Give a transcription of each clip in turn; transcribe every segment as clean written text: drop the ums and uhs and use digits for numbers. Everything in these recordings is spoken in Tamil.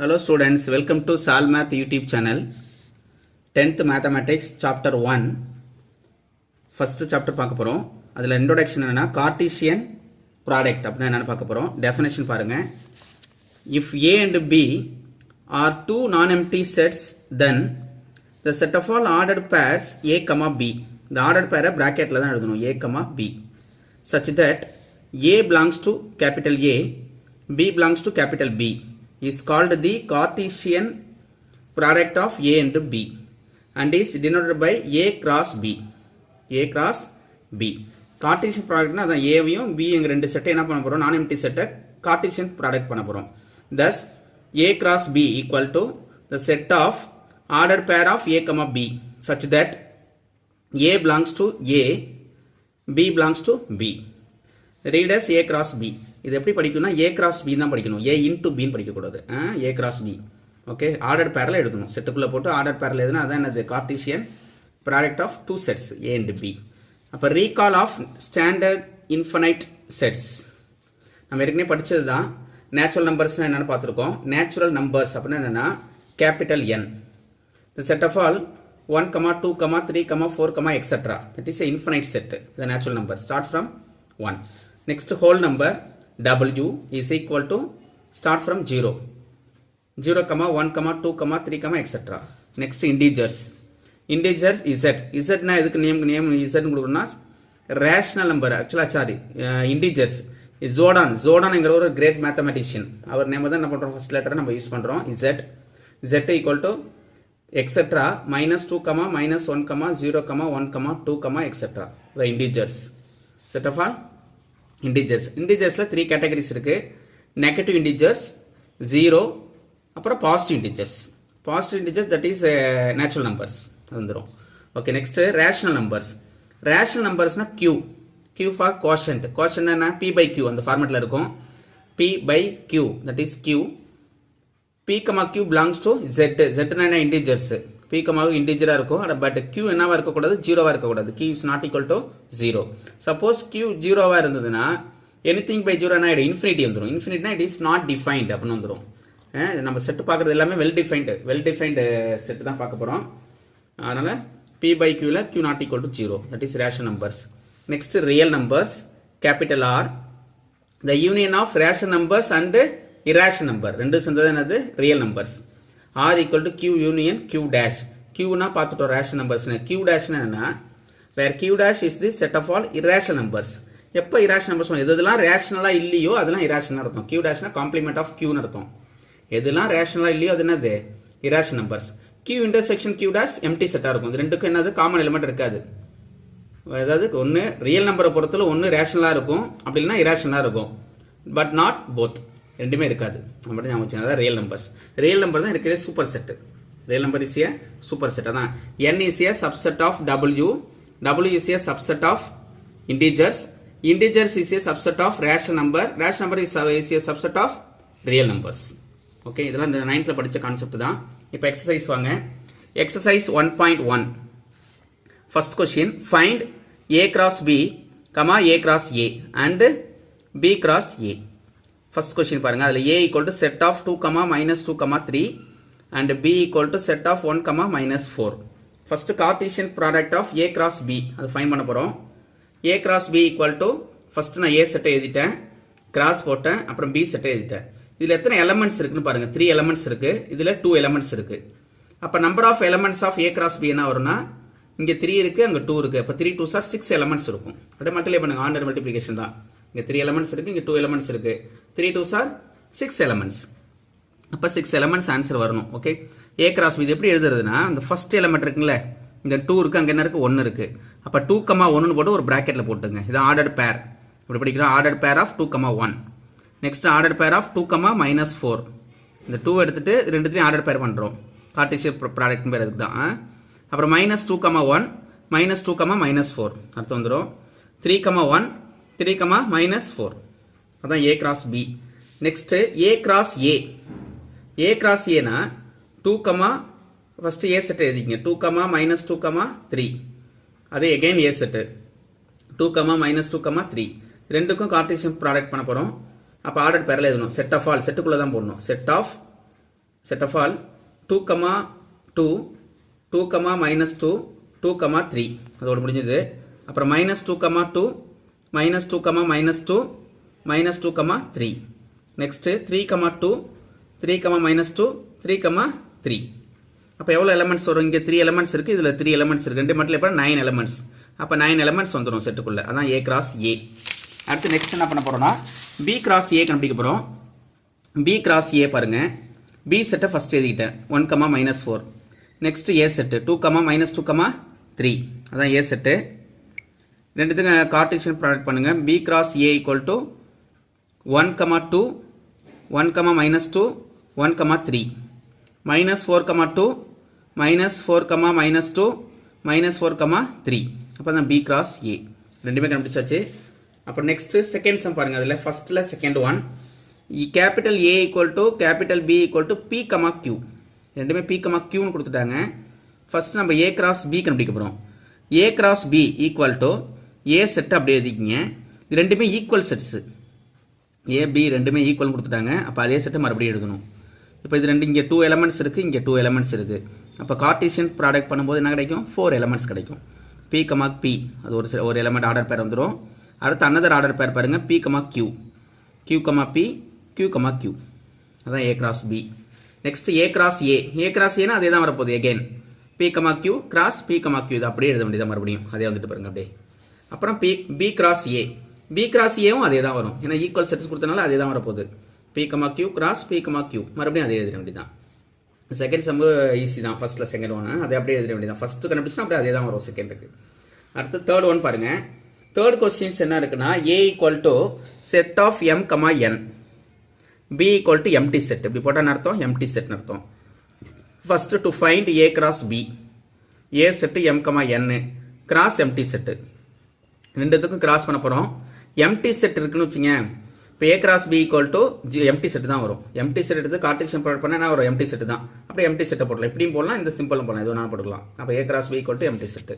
Hello students, welcome to SolMath YouTube channel. 10th Mathematics Chapter 1. First chapter பார்க்க போறோம். அதுல introduction என்னன்னா Cartesian product அப்படினா என்னன்னு பார்க்க போறோம். Definition பாருங்க. If A and B are two non-empty sets, then the set of all ordered pairs A, B. The ordered pair bracketல தான் எழுதணும் A, B. Such that A belongs to capital A, B belongs to capital B. Is called the Cartesian product of A and B and is denoted by A cross B. A cross B. Cartesian product na adha A வையும் B என்கிற ரெண்டு செட்டை என்ன பண்ண போறோம் நான் எம்டி செட்டை Cartesian product பண்ண போறோம். Thus A cross B equal to the set of ordered pair of A, B such that A belongs to A, B belongs to B. Read as A cross B. இது எப்படி படிக்கணும்னா A cross B தான் படிக்கணும். A into B ன்னு படிக்க கூடாது. A cross B. Okay ordered பேர்ல எழுதணும். செட்டுக்குள்ள போட்டு ஆர்டர்ட் பேர்ல எழுதுனா அதான் என்னது Cartesian product of two sets A and B. அப்ப recall of standard infinite sets. நம்ம ஏற்கனவே படிச்சது தான். நேச்சுரல் நம்பர்ஸ்னா என்னன்னு பார்த்திருக்கோம். நேச்சுரல் நம்பர்ஸ் அப்படின்னா என்னன்னா capital N. The set of all 1, 2, 3, 4, etc. That is a infinite set. The natural number start from 1. Next whole number W is equal to start from 0. 0, 1, 2, 3, etc. Next integers. Integers Z. Z na edukku name Z கொடுக்கணும்னா rational number actually sorry integers is Zodan என்கிற ஒரு great mathematician அவர் நேம் தான் என்ன பண்றோம் first letter நம்ம யூஸ் பண்றோம் Z. Z equal to etc. -2, -1, 0, 1, 2, etc. The integers. Set of all integers. Integersல 3 categories இருக்கு. Negative integers, 0, அப்புறம் positive integers. Positive integers that is natural numbers. வந்துரும். Okay, next rational numbers. Rational numbersனா Q. Q for quotient. Quotient என்ன P by Q அந்த ஃபார்மட்ல இருக்கும். P by Q that is Q. P, Q belongs to Z. Z என்ன integers. P, integer இருக்கும். But Q என்னவா இருக்க கூடாது 0வா இருக்க கூடாது. Q is not equal to 0. Suppose Q 0வா இருந்ததுனா anything by 0 என்ன ஆயிடும் infinity வந்துரும். Infinity னா it is not defined அப்படினு வந்துரும். நம்ம செட் பார்க்கிறது எல்லாமே well defined செட் தான் பார்க்க போறோம். அதனால P by Q ல Q not equal to 0. That is rational numbers. Next real numbers capital R. The union of rational numbers and irrational number ரெண்டும் சேர்ந்தது என்னது real numbers. R equal to Q union Q dash. Q na பார்த்துட்டோம் rational numbers. Q dash என்னன்னா where Q dash is the set of all irrational numbers. எப்போ irrational numbers எதெல்லாம் ரேஷனலா இல்லையோ அதெல்லாம் irrational அர்த்தம். Q dash னா complement of Q ன்னு அர்த்தம். எதெல்லாம் ரேஷனலா இல்லையோ அது என்னது irrational numbers. Q intersection Q dash empty செட்டா இருக்கும். இது ரெண்டுக்கும் என்னது காமன் எலிமெண்ட் இருக்காது. அதாவது ஒன்னு ரியல் நம்பரை பொறுத்தல ஒன்னு ரேஷனலா இருக்கும் அப்படி இல்லனா irrational இருக்கும். But not both. ரெண்டுமே இருக்காது. நம்ம ஞாபகம் வச்சுங்க அதான் ரியல் நம்பர்ஸ். ரியல் நம்பர் தான் இருக்கிற super set. Real number is a super set. அதான் n is a subset of w, w is a subset of integers, integers is a subset of rational number, rational number is a subset of real numbers. Okay இதெல்லாம் இந்த 9th ல படிச்ச கான்செப்ட் தான். இப்போ எக்சர்சைஸ் வாங்க. Exercise 1.1. First question, find a cross b, a cross a and b cross a. First question பாருங்க அதுல a equal to set of 2, -2, 3 and b equal to set of 1, -4. First Cartesian product of a cross b அது ஃபைண்ட் பண்ண போறோம். a cross b equal to first நான் a செட் எழுதிட்டேன் cross போட்டேன் அப்புறம் b செட் எழுதிட்டேன். இதுல எத்தனை எலிமெண்ட்ஸ் இருக்குன்னு பாருங்க 3 எலிமெண்ட்ஸ் இருக்கு இதுல 2 எலிமெண்ட்ஸ் இருக்கு. அப்ப number of elements of a cross b என்ன வரும்னா இங்க 3 இருக்கு அங்க 2 இருக்கு. அப்ப 3 2s are 6 எலிமெண்ட்ஸ் இருக்கும். அப்படியே மல்டிப்ளை பண்ணுங்க ஆர்டர் மல்டிப்ளிகேஷன் தான். இங்க 3 எலிமெண்ட்ஸ் இருக்கு இங்க 2 எலிமெண்ட்ஸ் இருக்கு. 3 2s are 6 elements. அப்ப 6 elements ஆன்சர் வரணும். ஓகே a cross b இது எப்படி எழுதுறதுனா அந்த ஃபர்ஸ்ட் எலிமெண்ட் இருக்குல இங்க 2 இருக்கு அங்க என்ன இருக்கு 1 இருக்கு. அப்ப 2, 1 ன்னு போட்டு ஒரு பிராக்கெட்ல போட்டுங்க. இது ஆர்டர்ட் பேர். இப்படி படிக்கிறோம் ordered pair of 2, 1. Next ordered pair of 2, -4. இந்த 2 எடுத்துட்டு ரெண்டுத்தையும் ஆர்டர்ட் பேர் பண்றோம். கார்ட்டீசியன் ப்ராடக்ட் பேர் அதுக்கு தான். அப்புறம் -2, 1 -2, -4 அர்த்தம் வந்துரும். 3, 1 3, -4 அதான் a cross b. next a cross a. a cross a னா 2, first a set எழுதிங்க 2, -2, 3. அதே again a set 2, -2, 3 ரெண்டுக்கும் கார்ட்டீசியன் ப்ராடக்ட் பண்ண போறோம். அப்ப ஆர்டர் பேர்ல எழுதணும் set of all செட்டுக்குள்ள தான் போடணும். set of set of all 2, 2, 2, minus 2, 2, 3 அதோட முடிஞ்சது. அப்புறம் minus 2, 2, minus 2, minus 2, minus 2, 3. next 3, 2, 3, minus 2, 3, 3. அப்போ எவ்வளோ எலமெண்ட்ஸ் வரும்? இங்கே 3 எலமெண்ட்ஸ் இருக்குது, இதில் 3 எலமெண்ட்ஸ் இருக்குது, ரெண்டு மட்டும் எப்போ 9 எலமெண்ட்ஸ். அப்போ 9 எலமெண்ட்ஸ் வந்துடும் செட்டுக்குள்ளே. அதான் A cross A. அடுத்து நெக்ஸ்ட் என்ன பண்ண போகிறோம்னா B cross A கண்டுபிடிக்க போகிறோம். B cross A பாருங்கள். B செட்டை ஃபஸ்ட் எழுதிக்கிட்டேன் 1, minus 4. Next A set 2, minus 2, 3. அதான் A செட்டு. ரெண்டுத்துக்கு கார்ட்டீசியன் ப்ராடக்ட் பண்ணுங்கள். B cross A equal to 1, 2, 1, minus 2, 1, 3. minus 4, 2, minus 4, minus 2, minus 4, 3. அப்போ தான் B cross A. ரெண்டுமே கண்டுபிடிச்சாச்சு. அப்புறம் நெக்ஸ்ட்டு செகண்ட் சம் பாருங்கள். அதில் ஃபஸ்ட்டில் second one capital A equal to capital B equal to P, Q. ரெண்டுமே P, Qன்னு கொடுத்துட்டாங்க. ஃபஸ்ட் நம்ம A cross B கண்டுபிடிக்க போகிறோம். A cross B equal to A set அப்படியே எழுதிக்கிங்க. இது ரெண்டுமே ஈக்குவல் செட்ஸு. A, B ரெண்டுமே ஈக்குவல் கொடுத்துட்டாங்க. அப்போ அதே செட்டை மறுபடியும் எழுதணும். இப்போ இது ரெண்டு இங்கே 2 எலமெண்ட்ஸ் இருக்குது, இங்கே 2 எலமெண்ட்ஸ் இருக்குது. அப்போ கார்ட்டீசியன் ப்ராடக்ட் பண்ணும்போது என்ன கிடைக்கும்? 4 எலமெண்ட்ஸ் கிடைக்கும். P, P அது ஒரு எலமெண்ட் ஆர்டர் பேர் வந்துடும். அடுத்து அனதர் ஆர்டர் பேர் பாருங்கள். P, Q, Q, P, Q, Q. அதான் A cross B. Next A cross A. A cross Aனா அதே தான் வரப்போகுது. Again P, Q cross P, Q. இது அப்படியே எழுத வேண்டியதான் மறுபடியும். அதே வந்துட்டு பாருங்க அப்படியே. அப்புறம் B cross A. B cross Aவும் அதே தான் வரும். ஏன்னா ஈக்குவல் செட்ஸ் கொடுத்தனால அதே தான் வரப்போகுது. P, Q cross P, Q. மறுபடியும் அதே எழுத வேண்டியதான். செகண்ட் சம்மு ஈஸி தான். ஃபஸ்ட்டில் செகண்ட் ஒன்று அதை அப்படியே எழுத வேண்டியதான். ஃபஸ்ட்டு கண்டுபிடிச்சா அப்படியே அதே தான் வரும் செகண்டுக்கு. அடுத்து தேர்ட் ஒன் பாருங்கள். தேர்ட் கொஸ்டின்ஸ் என்ன இருக்குன்னா A equal to set of M, N. B equal to empty set. இப்படி போட்டால் அர்த்தம் empty set அர்த்தம். First to find A cross B. A set M, N cross empty set. ரெண்டுத்துக்கும் கிராஸ் பண்ண போகிறோம். empty set இருக்குன்னு வச்சுங்க. இப்போ A cross B equal to empty set தான் வரும். empty set எடுத்து கார்ட்டீசியன் ப்ராடக்ட் பண்ணால் என்ன வரும்? empty set தான். அப்படியே empty set போடலாம். இப்படியும் போடலாம், இந்த சிம்பிளும் போடலாம். இது ஒன்றா போட்டுக்கலாம். அப்போ A cross B equal to empty set.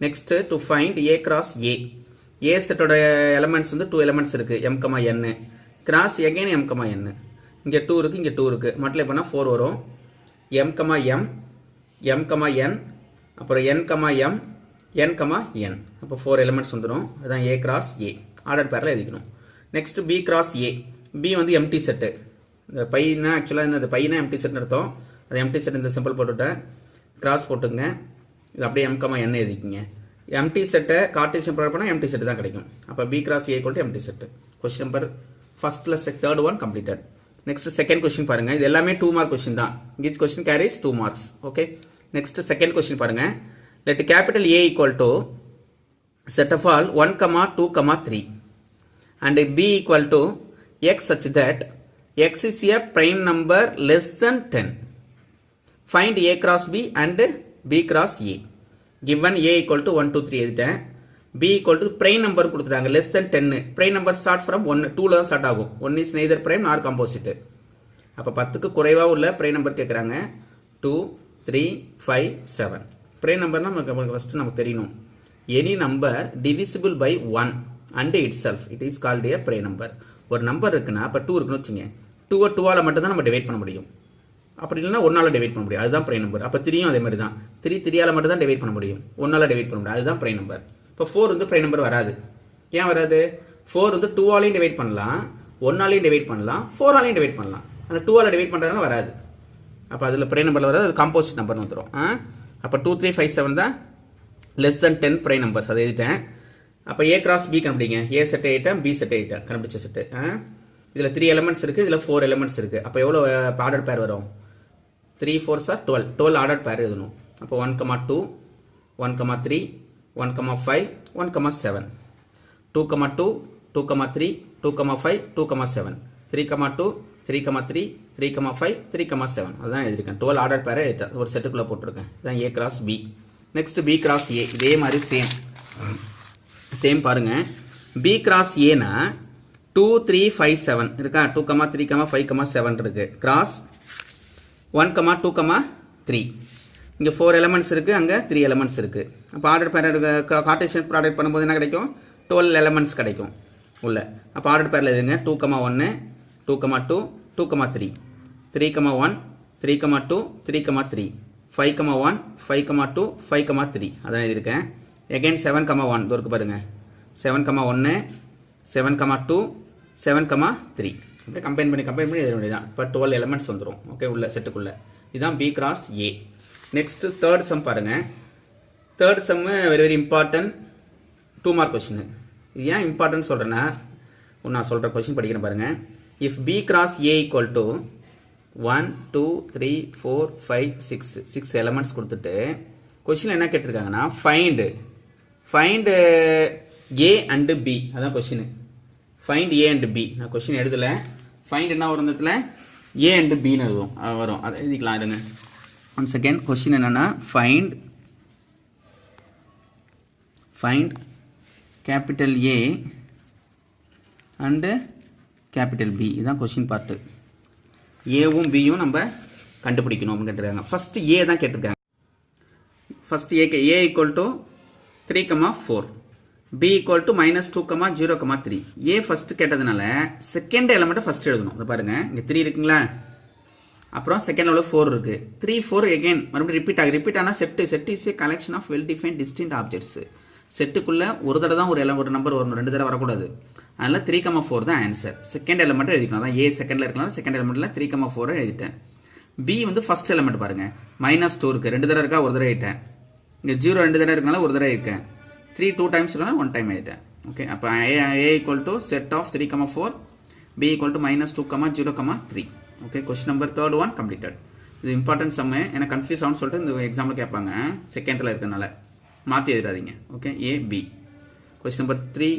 Next to find A cross A. A செட்டோட எலமெண்ட்ஸ் வந்து 2 எலமெண்ட்ஸ் இருக்குது. M, N cross again M, N. இங்கே 2 இருக்குது, இங்கே 2 இருக்குது. மல்டிப்ளை பண்ணால் 4 வரும். M, M, M, N அப்புறம் N, M, N, N. அப்போ 4 எலமெண்ட்ஸ் வந்துடும். அதுதான் A cross A. ஆர்டர் பேரில் எழுதிக்கணும். Next B cross A. B வந்து எம்டி செட்டு. இந்த பையனா ஆக்சுவலாக என்னது பையனா எம்டி செட்னு அர்த்தம். அது எம்டி செட் இந்த சிம்பிள் போட்டுவிட்டேன். கிராஸ் போட்டுங்க. இது அப்படியே M, N எழுதிக்கிங்க. எம்டி செட்டை கார்ட்டீசியன் ப்ராடக்ட் பண்ணால் எம்டி செட்டு தான் கிடைக்கும். அப்போ B cross A equal to empty set. Question number ஃபஸ்ட்டில் third one completed. Next second question பாருங்கள். இது எல்லாமே 2 மார்க் கொஸ்டின் தான். Each question carries 2 marks. Okay. Next second question பாருங்கள். Let capital A equal to set of all 1, 2, 3 and B equal to X such that X is a prime number less than 10. Find A cross B and B cross A. Given A equal to 1, 2, 3 எழுதிட்டேன். B equal to prime number கொடுத்துட்டாங்க less than 10. Prime number start from 1, 2ல start ஆகும். 1 is neither prime nor composite. அப்போ 10க்கு குறைவாக உள்ள prime number கேட்குறாங்க. 2, 3, 5, 7. prime numberனா நமக்கு ஃபஸ்ட்டு நமக்கு தெரியணும். Any number divisible by 1 and itself it is called a prime number. ஒரு நம்பர் இருக்குன்னா அப்போ 2 இருக்குன்னு வச்சுங்க. 2வை 2ஆல் மட்டும் தான் நம்ம டிவைட் பண்ண முடியும். அப்படி இல்லைன்னா 1ஆல் டிவைட் பண்ண முடியும். அதுதான் prime number. அப்போ 3யும் அதே மாதிரி தான். 3ஆல் மட்டும் தான் டிவைட் பண்ண முடியும். 1ஆல் டிவைட் பண்ண முடியும். அதுதான் prime number. இப்போ 4 வந்து prime number வராது. ஏன் வராது? 4 வந்து 2ஆலையும் டிவைட் பண்ணலாம், 1ஆலையும் டிவைட் பண்ணலாம், 4ஆலையும் டிவைட் பண்ணலாம். அந்த 2ஆல் டிவைட் பண்ணுறதுனால வராது. அப்போ அதில் prime number வராது. அது காம்போசிட் நம்பர்னு வந்துடும். அப்போ 2, 3, 5, 7 தான் லெஸ் தென் 10 prime numbers. அதை எழுதிட்டேன். அப்போ A cross B கண்டுபிடிங்க. A set item, B set item கண்டுபிடிச்ச செட்டு. இதில் 3 எலமெண்ட்ஸ் இருக்குது, இதில் 4 எலமெண்ட்ஸ் இருக்குது. அப்போ எவ்வளோ ஆர்டர் பேர் வரும்? 3, 4 சார் 12 ஆர்டர் பேர் எழுதணும். அப்போ 1, 2, 1, 3, 1, 5, 1, 7. 2, 2, 2, 3, 2, 5, 2, 7. 3, 2, 3, 3, 3, 5, 3, 7. அதுதான் எழுதியிருக்கேன். 12 ஆர்டர் பேரை ஒரு செட்டுக்குள்ளே போட்டிருக்கேன். இதுதான் A cross B. Next B cross A. இதே மாதிரி சேம் பாருங்கள். B cross Aனா 2, 3, 5, 7 இருக்கா? 2, 3, 5, 7 இருக்குது. கிராஸ் 1, 2, 3. இங்கே 4 எலமெண்ட்ஸ் இருக்குது, அங்கே 3 எலமெண்ட்ஸ் இருக்குது. அப்போ ஆர்டர் பேர் கார்ட்டீசியன் ப்ராடக்ட் பண்ணும்போது என்ன கிடைக்கும்? 12 எலமெண்ட்ஸ் கிடைக்கும் உள்ள. அப்போ ஆர்டர் பேரில் எதுங்க? 2, 1, 2, 2, 2, 3, 3, 1, 3,2 3,3 5,1 5,2 5,3 அதான் எழுதியிருக்கேன். எகைன் 7,1 இது இருக்கு பாருங்க. 7,1 7,2 7,3 அப்படியே கம்பைன் பண்ணி எழுத வேண்டியதான். இப்போ 12 எலமெண்ட்ஸ் வந்துடும். ஓகே, உள்ள செட்டுக்குள்ளே இதுதான் B cross A. Next third sum பாருங்க. Third sum very very important 2 mark question. இது ஏன் இம்பார்ட்டன்ட் சொல்கிறேன்னா, நான் சொல்கிற கொஸ்டின் படிக்கிறேன் பாருங்கள். If B cross A equal to 1 2 3 4 5 6 elements கொடுத்துட்டு கொஸ்டின் என்ன கேட்டிருக்காங்கன்னா ஃபைண்ட் ஏ அண்டு பி. அதான் question. Find A and B. நான் கொஸ்டின் எழுதலை. ஃபைண்ட் என்ன வரும் இடத்துல ஏ அண்டு பின்னு வரும். அதை எழுதிக்கலாம் இருங்க. One second. கொஸ்டின் என்னென்னா find capital A and capital B. இதுதான் கொஸ்டின் பார்ட்டு. ஏவும் பியும் நம்ம கண்டுபிடிக்கணும் அப்படின்னு கேட்டிருக்காங்க. ஃபஸ்ட்டு ஏ தான் கேட்டிருக்காங்க. First A equal to 3,4 B equal to -2,0,3. A first கேட்டதுனால செகண்ட் எலமெண்ட்டை ஃபஸ்ட்டு எழுதணும். அதை பாருங்கள், இங்கே 3 இருக்குங்களா, அப்புறம் செகண்ட் லெவலில் 4 இருக்குது. 3 4 எகைன் மறுபடியும் ரிப்பீட் ஆனால் set is a collection of well defined distinct objects. செட்டுக்குள்ளே ஒரு தடவை தான் ஒரு நம்பர் வரணும், 2 தடவை வரக்கூடாது. அதனால் 3,4 தான் ஆன்சர். செகண்ட் எலமெண்ட்டை எழுதிக்கணும். அதான் ஏ செகண்டில் இருக்கலாம். செகண்ட் எலமெண்ட்டில் 3,4 எழுதிட்டேன். பி வந்து ஃபஸ்ட் எலமெண்ட் பாருங்கள். -2 இருக்குது, 2 தடவை இருக்கா, ஒரு தடவை எழுதிட்டேன். இங்கே 0 2 தடவை இருக்கனால ஒரு தடவை இருக்கேன். 3 2 டைம்ஸ் இருக்கனால 1 டைம் எழுதிட்டேன். ஓகே, அப்போ A equal to set of 3,4 B equal to -2,0,3. Okay, question number 3rd completed. இது இம்பார்ட்டன்ட் சம்மு. ஏன்னா கன்ஃபியூஸ் ஆகும்னு சொல்லிட்டு இந்த எக்ஸாம்பிள் கேட்பாங்க. செகண்டில் இருக்கிறதுனால மாற்றி எழுதாதீங்க. Okay, A B. Question number 3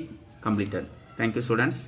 completed. Thank you, students.